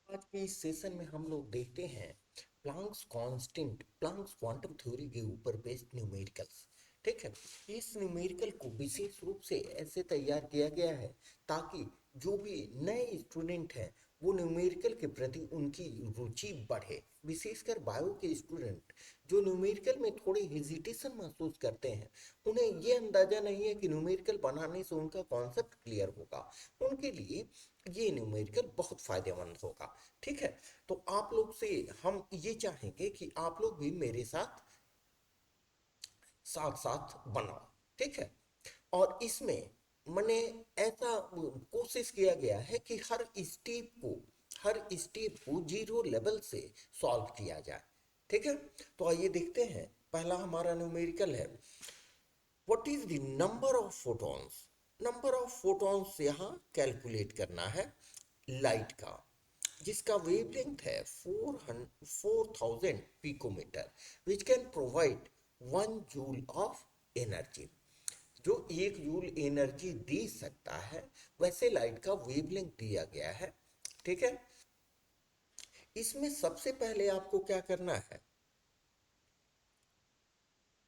आज के इस सेशन में हम लोग देखते हैं Planck's constant, Planck's quantum theory के ऊपर बेस्ड न्यूमेरिकल्स। ठीक है, इस न्यूमेरिकल को विशेष रूप से ऐसे तैयार किया गया है ताकि जो भी नए स्टूडेंट हैं वो न्यूमेरिकल के प्रति उनकी रुचि बढ़े। विशेषकर बायो के स्टूडेंट जो न्यूमेरिकल में थोड़ी हेजिटेशन महसूस करते हैं, उन्हें ये अंदाजा नहीं है कि न्यूमेरिकल बनाने से उनका कॉन्सेप्ट क्लियर होगा, उनके लिए ये न्यूमेरिकल बहुत फायदेमंद होगा। ठीक है, तो आप लोग से हम ये चाहेंगे कि आप लोग भी मेरे साथ साथ साथ बनाओ। ठीक है, और इसमें मैंने ऐसा कोशिश किया गया है कि हर स्टेप को जीरो लेवल से सॉल्व किया जाए। ठीक है, तो आइए देखते हैं। पहला हमारा न्यूमेरिकल है, what is the number of photons. Number of photons यहाँ कैलकुलेट करना है लाइट का, जिसका वेवलेंथ है 4000 picometre, which can provide 1 joule of energy. जो 1 जूल एनर्जी दे सकता है वैसे लाइट का वेवलेंथ दिया गया है। ठीक है, इसमें सबसे पहले आपको क्या करना है,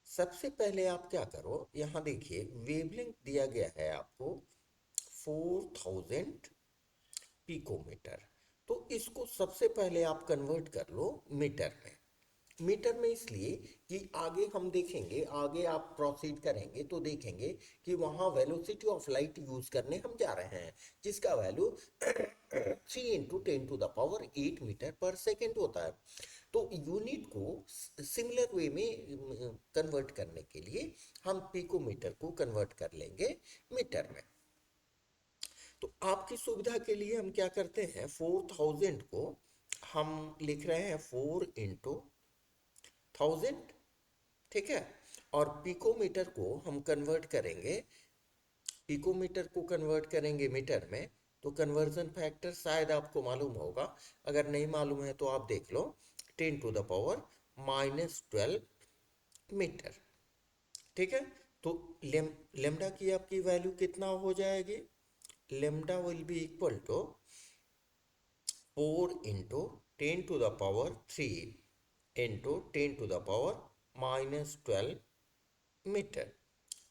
सबसे पहले आप क्या करो, यहां देखिए वेवलेंथ दिया गया है आपको 4000 पिकोमीटर। तो इसको सबसे पहले आप कन्वर्ट कर लो मीटर में। मीटर में इसलिए कि आगे हम देखेंगे, आगे आप प्रोसीड करेंगे तो देखेंगे कि वहाँ वेलोसिटी ऑफ लाइट यूज करने हम जा रहे हैं, जिसका वैल्यू 3 × 10⁸ मीटर पर सेकेंड होता है। तो यूनिट को सिमिलर वे में कन्वर्ट करने के लिए हम पिकोमीटर को कन्वर्ट कर लेंगे मीटर में। तो आपकी सुविधा के लिए हम क्या करते हैं, 4000 को हम लिख रहे हैं 4 × 1000। ठीक है, और पिकोमीटर को हम कन्वर्ट करेंगे, पिकोमीटर को कन्वर्ट करेंगे मीटर में। तो कन्वर्जन फैक्टर शायद आपको मालूम होगा, अगर नहीं मालूम है तो आप देख लो, 10⁻⁻12 मीटर। ठीक है, तो लेमडा की आपकी वैल्यू कितना हो जाएगी, lambda will be equal to 4 × 10⁻³ × 10⁻⁻12 metre.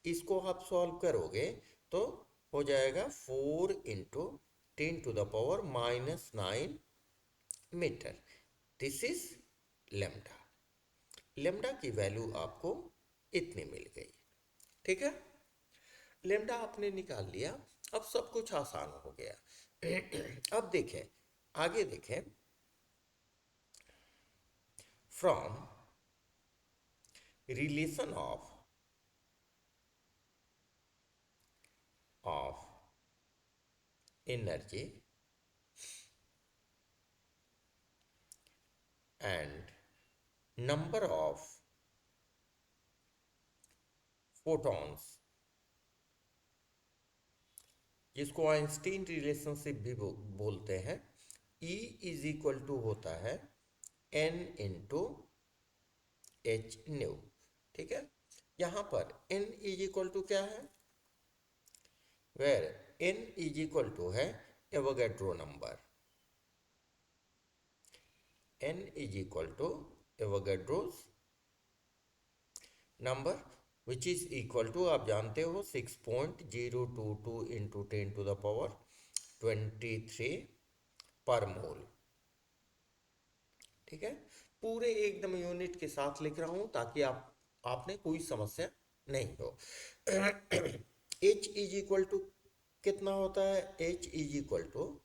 इसको आप सॉल्व करोगे तो हो जाएगा 4 × 10⁻⁹ metre. This is lambda. Lambda की वैल्यू आपको इतनी मिल गई। ठीक है, लेमडा आपने निकाल लिया, अब सब कुछ आसान हो गया। अब देखें, आगे देखें, from relation of energy and number of photons, जिसको आइंस्टीन रिलेशनशिप भी बोलते हैं, E इज इक्वल टू होता है N इंटू एच न्यू। ठीक है, यहां पर N इज इक्वल टू क्या है, where N is equal to है Avogadro number. N is equal to Avogadro's number, which is equal to, आप जानते हो, 6.022 इंटू 10⁻23 पर मोल। ठीक है, पूरे एकदम यूनिट के साथ लिख रहा हूं ताकि आपने कोई समस्या नहीं हो। H इज इक्वल टू कितना होता है, H इज इक्वल टू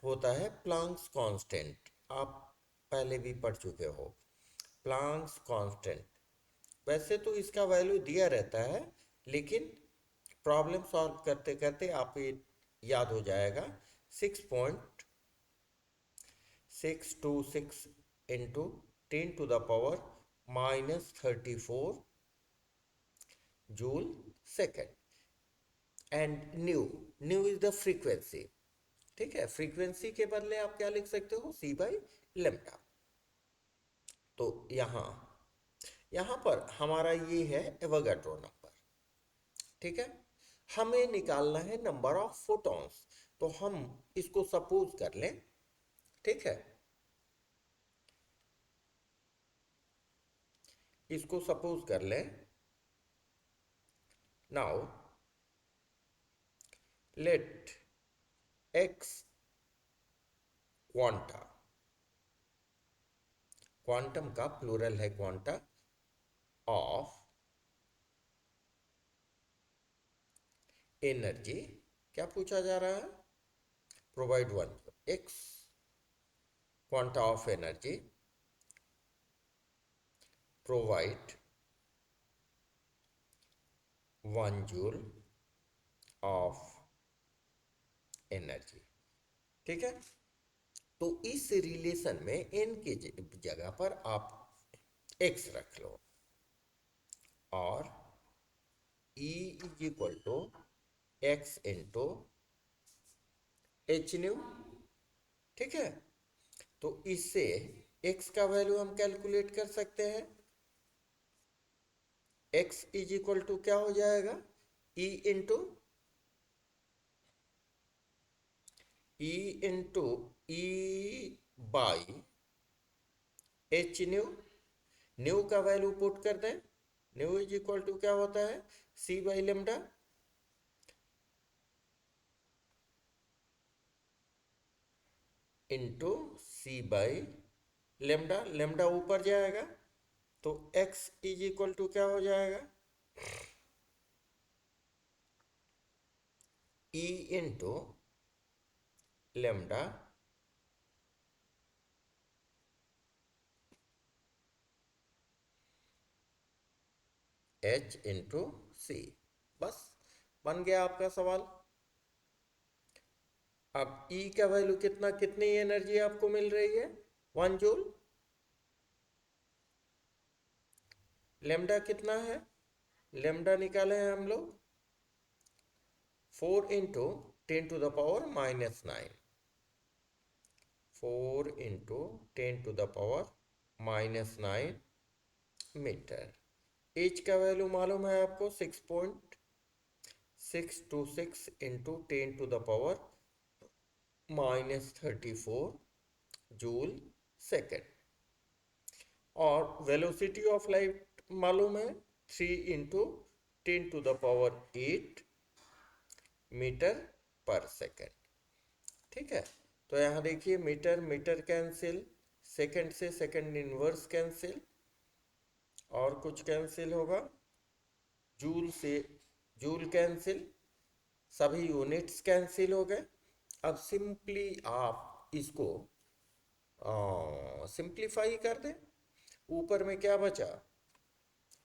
होता है प्लैंक्स कांस्टेंट। आप पहले भी पढ़ चुके हो प्लैंक्स कांस्टेंट। वैसे तो इसका वैल्यू दिया रहता है, लेकिन प्रॉब्लम सॉल्व करते करते आप ये याद हो जाएगा, 6.626 into 10⁻⁻34 joule second. And new is the frequency. ठीक है, फ्रीक्वेंसी के बदले आप क्या लिख सकते हो, C/λ। तो यहां पर हमारा ये है एवोगैड्रो नंबर। ठीक है, हमें निकालना है नंबर ऑफ फोटॉन्स। तो हम इसको सपोज कर लें, ठीक है, इसको सपोज कर लें, now let x quanta, quantum का प्लूरल है क्वांटा, ऑफ एनर्जी, क्या पूछा जा रहा है, provide one x quanta of energy provide 1 joule of energy. ठीक है, तो इस रिलेशन में एन के जगह पर आप एक्स रख लो और E is equal to x into h nu. ठीक है, तो इससे x का वैल्यू हम कैलकुलेट कर सकते हैं। x इज इक्वल टू क्या हो जाएगा, E into E by h nu, nu का वैल्यू पुट कर दें, न्यू इज इक्वल टू क्या होता है, c by lambda into c by lambda, lambda ऊपर जाएगा तो x इज इक्वल टू क्या हो जाएगा, E into lambda h into c. बस बन गया आपका सवाल। अब E का वैल्यू कितना, कितनी एनर्जी आपको मिल रही है, 1 जूल। लेमडा कितना है, लेमडा निकाले हैं हम लोग 4 इंटू 10⁻⁻⁹, 4 इंटू 10⁻⁻⁹ मीटर। एच का वैल्यू मालूम है आपको 6.626 इंटू 10⁻34 जूल सेकेंड, और वेलोसिटी ऑफ लाइट मालूम है 3 इंटू 10⁸ मीटर पर सेकेंड। ठीक है, तो यहाँ देखिए मीटर मीटर कैंसिल, सेकंड से सेकंड इनवर्स कैंसिल, और कुछ कैंसिल होगा, जूल से जूल कैंसिल, सभी यूनिट्स कैंसिल हो गए। अब सिंपली आप इसको सिंप्लीफाई कर दें, ऊपर में क्या बचा,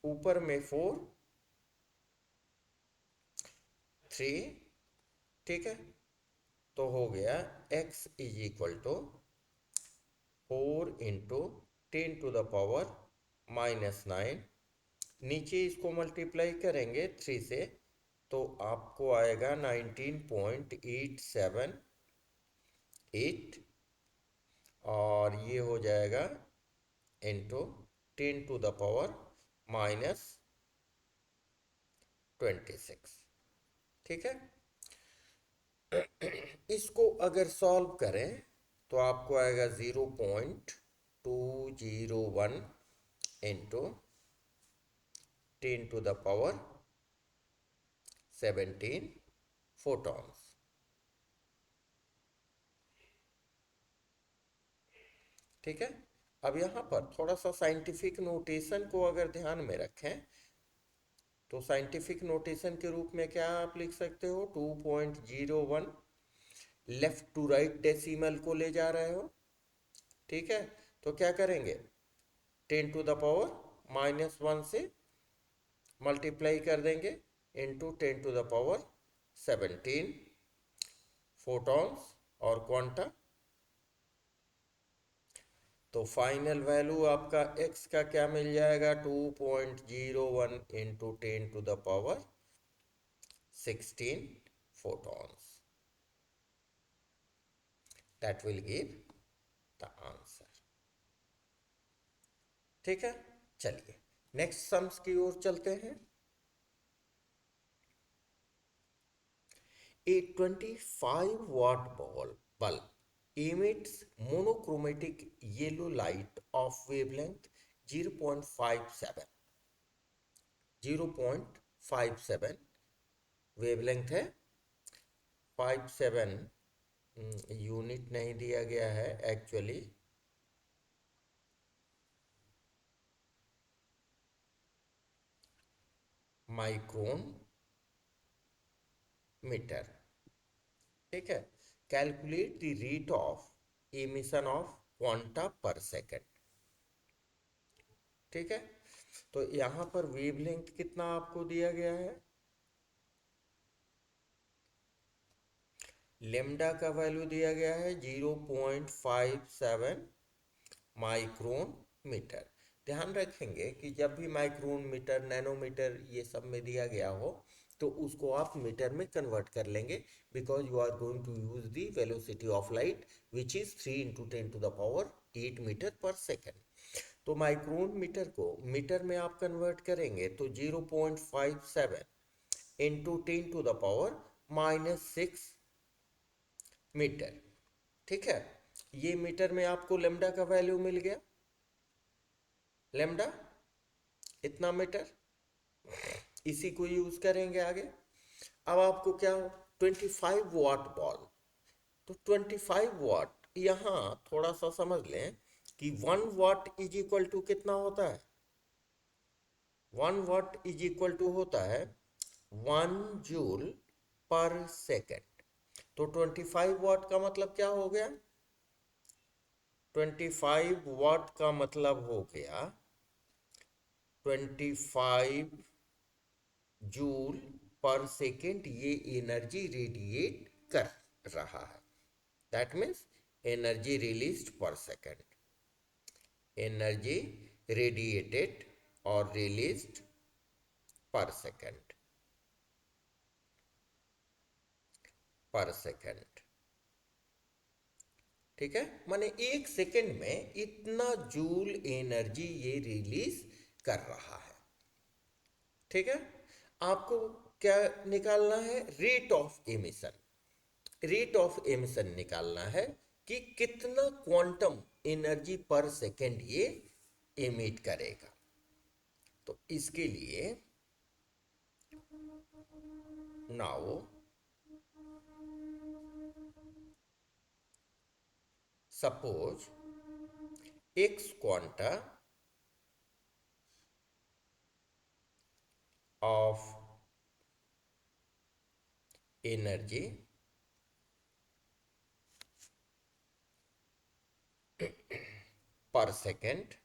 ऊपर में 4 3, ठीक है, तो हो गया x is equal to 4 into 10⁻⁻⁹, नीचे इसको मल्टीप्लाई करेंगे 3 से तो आपको आएगा 19.878, और ये हो जाएगा इंटू 10⁻26। ठीक है, इसको अगर सॉल्व करें तो आपको आएगा 0.201 इंटू 10⁻17 फोटॉन्स। ठीक है, अब यहाँ पर थोड़ा सा साइंटिफिक नोटेशन को अगर ध्यान में रखें तो साइंटिफिक नोटेशन के रूप में क्या आप लिख सकते हो, 2.01 लेफ्ट टू राइट डेसिमल को ले जा रहे हो। ठीक है, तो क्या करेंगे, 10⁻⁻1 से मल्टीप्लाई कर देंगे इंटू 10⁻17 फोटॉन्स और क्वांटा, तो फाइनल वैल्यू आपका x का क्या मिल जाएगा, 2.01 into 10⁻16 photons, that will give the answer। ठीक है, चलिए नेक्स्ट सम्स की ओर चलते हैं। A 25 watt bulb emits monochromatic yellow light of wavelength 0.57 0.57 wavelength है। 57 यूनिट नहीं दिया गया है एक्चुअली, माइक्रोन मीटर। ठीक है, calculate the rate of emission of quanta per second. ठीक है, तो यहां पर वेवलेंथ कितना आपको दिया गया है, लेमडा का वैल्यू दिया गया है 0.57 माइक्रोन मीटर। ध्यान रखेंगे कि जब भी माइक्रोन मीटर, नैनोमीटर ये सब में दिया गया हो तो उसको आप मीटर में कन्वर्ट कर लेंगे, because you are going to use the velocity of light which is 3 × 10⁸ metre per second. तो माइक्रोन मीटर को मीटर में आप कन्वर्ट करेंगे तो 0.57 इंटू 10⁻⁻6 मीटर। ठीक है, ये मीटर में आपको लेमडा का वैल्यू मिल गया, लेमडा इतना मीटर, इसी को यूज करेंगे आगे। अब आपको क्या हो, 25 वाट बॉल, तो 25 वाट यहां थोड़ा सा समझ लें कि 1 वाट इज इक्वल टू कितना होता है, 1 वाट इज इक्वल टू होता है 1 जूल पर सेकेंड। तो 25 वाट का मतलब क्या हो गया, 25 वाट का मतलब हो गया 25 जूल पर सेकेंड, ये एनर्जी रेडिएट कर रहा है। दैट मीन्स एनर्जी रिलीज्ड पर सेकेंड, एनर्जी रेडिएटेड और रिलीज्ड पर सेकेंड, पर सेकेंड। ठीक है, माने एक सेकेंड में इतना जूल एनर्जी ये रिलीज कर रहा है। ठीक है, आपको क्या निकालना है, rate of emission, rate of emission निकालना है कि कितना क्वांटम एनर्जी पर सेकेंड ये एमिट करेगा। तो इसके लिए now suppose x quanta of energy per second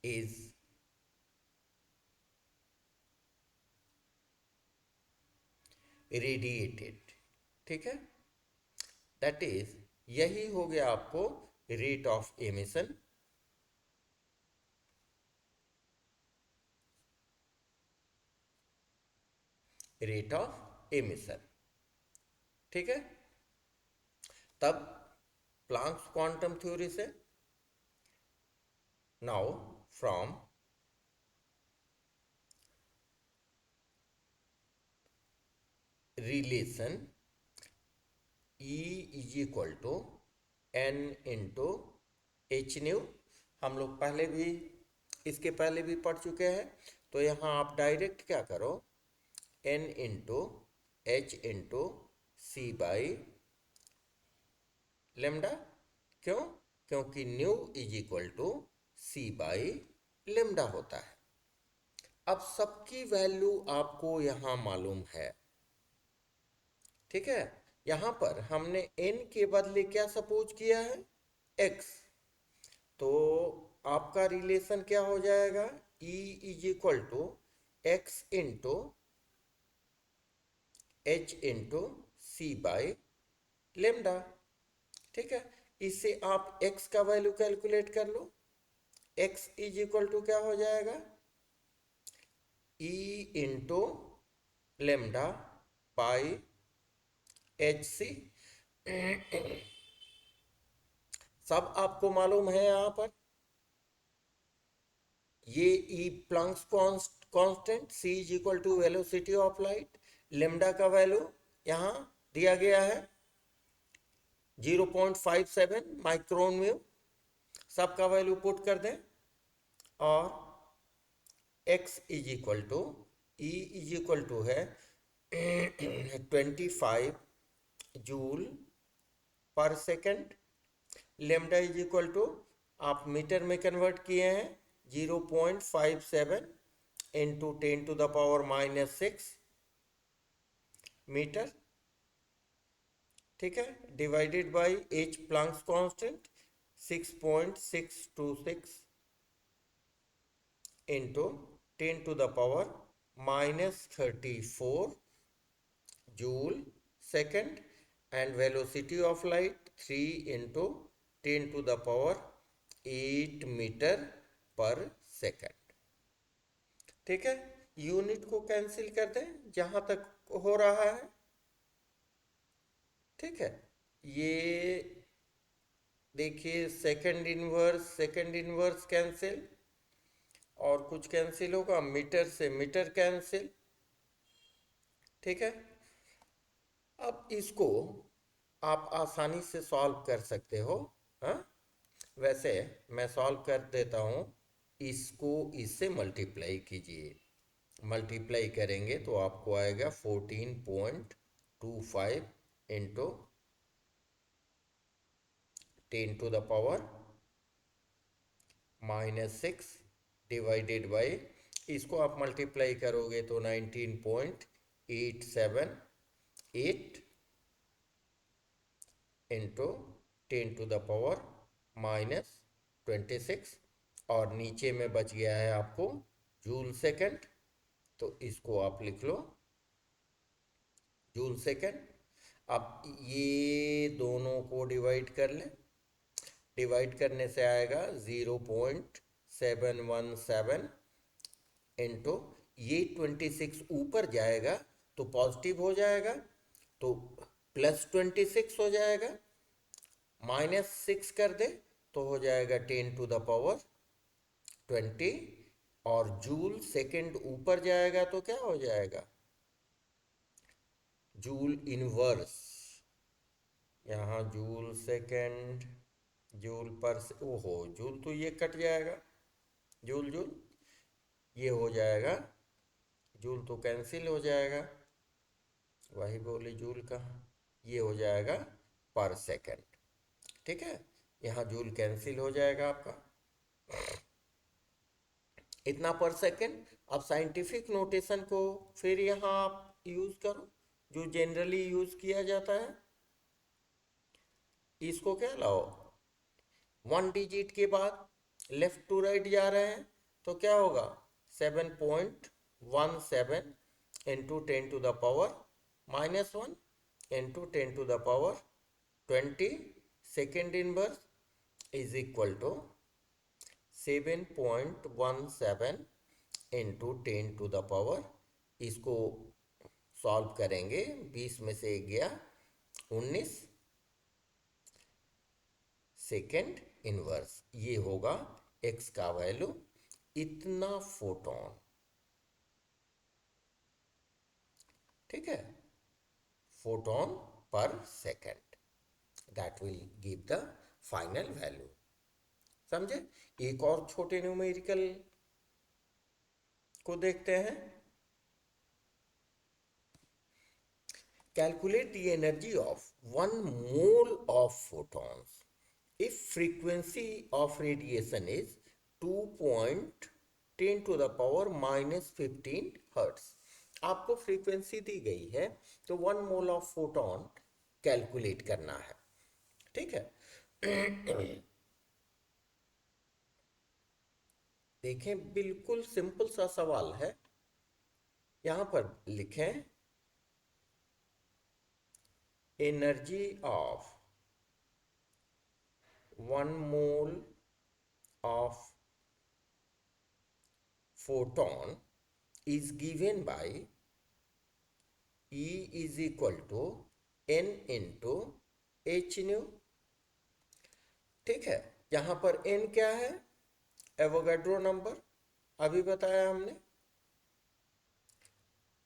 is radiated। ठीक है, दैट इज, यही हो गया आपको rate of emission. Rate of emission, ठीक है। तब प्लांक्स क्वांटम थ्योरी से now from relation E is equal to n into h nu, हम लोग पहले भी इसके पहले भी पढ़ चुके हैं। तो यहाँ आप डायरेक्ट क्या करो, n into h into c by lambda. क्यों, क्योंकि nu is equal to c by lambda होता है। अब सबकी वैल्यू आपको यहाँ मालूम है। ठीक है, यहाँ पर हमने n के बदले क्या सपोज किया है, x। तो आपका रिलेशन क्या हो जाएगा, E is equal to x into h into c by lambda. ठीक है, इससे आप x का वैल्यू कैलकुलेट कर लो। x इज इक्वल टू क्या हो जाएगा, E into lambda by h c. सब आपको मालूम है। यहाँ पर ये E Planck's constant, c is equal to velocity of light, lambda का वैल्यू यहाँ दिया गया है 0.57 माइक्रोन वेव, सबका वैल्यू पुट कर दें और x is equal to E is equal to है 25 joule per second, lambda is equal to आप मीटर में कन्वर्ट किए हैं 0.57 इंटू 10⁻⁻6 मीटर, ठीक है, divided by h Planck's constant 6.626 into 10⁻⁻34 joule second, and velocity of light 3 into 10⁻8 metre per second, ठीक है। Unit को कैंसिल कर दें जहां तक हो रहा है, ठीक है। ये देखिए सेकंड इनवर्स कैंसिल और कुछ कैंसिल होगा, मीटर से मीटर कैंसिल, ठीक है। अब इसको आप आसानी से सॉल्व कर सकते हो, हाँ। वैसे मैं सॉल्व कर देता हूँ, इसको इससे मल्टीप्लाई कीजिए, मल्टीप्लाई करेंगे तो आपको आएगा 14.25 इंटू 10⁻⁻6 डिवाइडेड बाई, इसको आप मल्टीप्लाई करोगे तो 19.878 इंटू 10⁻⁻26 और नीचे में बच गया है आपको जूल सेकेंड, तो इसको आप लिख लो जूल सेकेंड। अब ये दोनों को डिवाइड कर लें, डिवाइड करने से आएगा 0.717 इंटू, ये 26 ऊपर जाएगा तो पॉजिटिव हो जाएगा, तो +26 हो जाएगा, -6 कर दे तो हो जाएगा 10⁻20, और जूल सेकेंड ऊपर जाएगा तो क्या हो जाएगा, जूल इनवर्स, यहाँ जूल सेकेंड जूल पर, ओहो जूल तो ये कट जाएगा, जूल जूल ये हो जाएगा, जूल तो कैंसिल हो जाएगा, वही बोले जूल का, ये हो जाएगा पर सेकेंड, ठीक है। यहाँ जूल कैंसिल हो जाएगा आपका, इतना पर सेकेंड। अब साइंटिफिक नोटेशन को फिर यहाँ आप यूज करो जो जनरली यूज किया जाता है, इसको क्या लाओ, 1 डिजिट के बाद लेफ्ट टू राइट जा रहे हैं तो क्या होगा 7.17 into 10⁻⁻1 into 10⁻20 second inverse is equal to 7.17 into 10⁻, इसको सॉल्व करेंगे, 20 में से 1 गया 19 सेकेंड इनवर्स, ये होगा x का वैल्यू, इतना फोटोन, ठीक है, फोटोन पर second, that will give the final value, समझे। एक और छोटे न्यूमेरिकल को देखते हैं, calculate the energy of 1 mole of photons if frequency of radiation is 2.10⁻⁻15 hertz। आपको फ्रीक्वेंसी दी गई है तो 1 मोल ऑफ फोटोन कैलकुलेट करना है, ठीक है। देखें बिल्कुल सिंपल सा सवाल है, यहां पर लिखें energy of 1 mole of photon is given by E is equal to n into h nu, ठीक है। यहां पर n क्या है, एवोगाड्रो नंबर, अभी बताया हमने,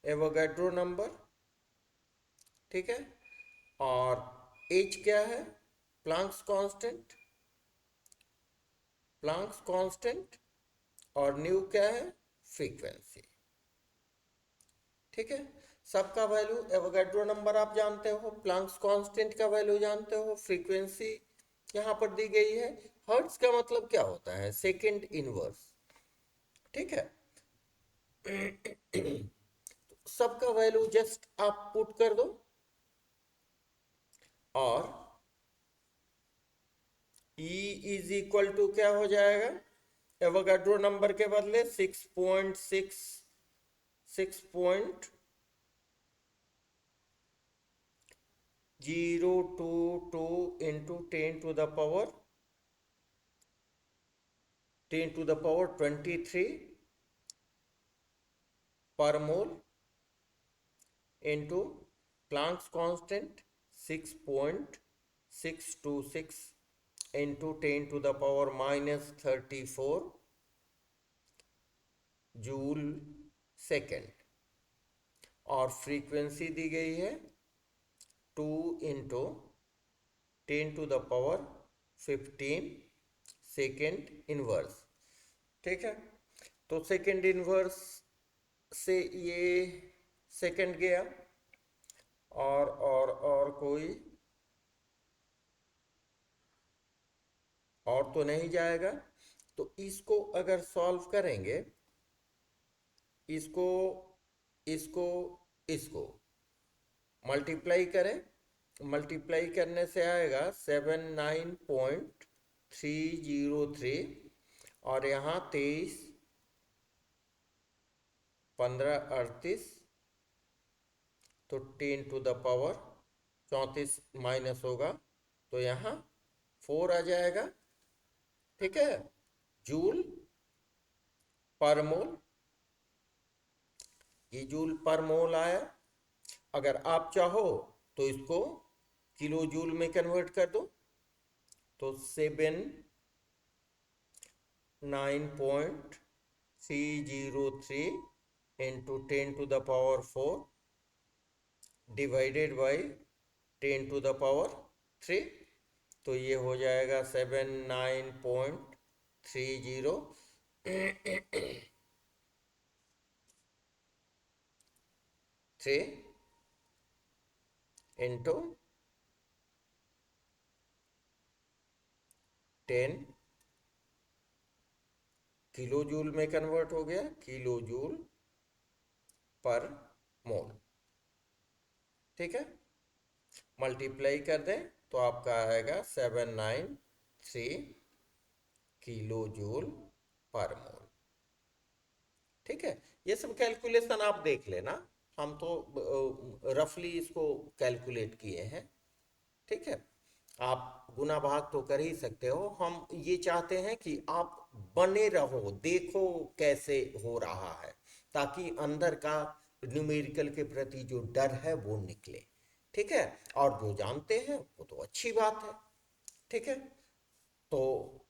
एवोगाड्रो नंबर, ठीक है। और h क्या है, प्लैंक्स कांस्टेंट, प्लैंक्स कांस्टेंट, और न्यू क्या है, फ्रीक्वेंसी। ठीक है, सबका वैल्यू, एवोगैड्रो नंबर आप जानते हो, प्लैंक्स कांस्टेंट का वैल्यू जानते हो, फ्रीक्वेंसी यहां पर दी गई है। हर्ट्ज का मतलब क्या होता है, सेकंड इनवर्स। ठीक है, सबका वैल्यू जस्ट आप पुट कर दो, और E इज इक्वल टू क्या हो जाएगा, एवोगैड्रो नंबर के बदले 6.022 इंटू 10 to the power 23 पर mole into planks constant 6.626 into 10 to the power -34 joule second, और फ्रीक्वेंसी दी गई है 2 into 10 to the power 15 second inverse. ठीक है, तो सेकेंड इनवर्स से ये सेकेंड गया, और कोई और तो नहीं जाएगा। तो इसको अगर सॉल्व करेंगे, इसको इसको इसको मल्टीप्लाई करें, मल्टीप्लाई करने से आएगा 79.303, और यहाँ 23, 15, 38, तो 10 to the power 34 माइनस होगा, तो यहाँ 4 आ जाएगा। ठीक है, जूल पर मोल, ये जूल पर मोल आया। अगर आप चाहो तो इसको किलो जूल में कन्वर्ट कर दो, तो 79.303 into 10 to the power 4 divided by 10 to the power 3, तो ये हो जाएगा 79.303 इंटू 10, किलो जूल में कन्वर्ट हो गया, किलो जूल पर मोल। ठीक है, मल्टीप्लाई कर दें तो आपका आएगा 793 किलो जूल पर मोल। ठीक है, ये सब कैलकुलेशन आप देख लेना, हम तो रफली इसको कैलकुलेट किए हैं। ठीक है, आप गुना भाग तो कर ही सकते हो, हम ये चाहते हैं कि आप बने रहो, देखो कैसे हो रहा है, ताकि अंदर का न्यूमेरिकल के प्रति जो डर है वो निकले। ठीक है, और जो जानते हैं वो तो अच्छी बात है। ठीक है, तो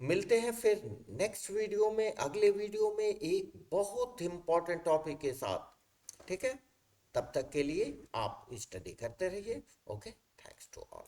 मिलते हैं फिर नेक्स्ट वीडियो में, अगले वीडियो में एक बहुत इंपॉर्टेंट टॉपिक के साथ। ठीक है, तब तक के लिए आप स्टडी करते रहिए। Okay, thanks to all.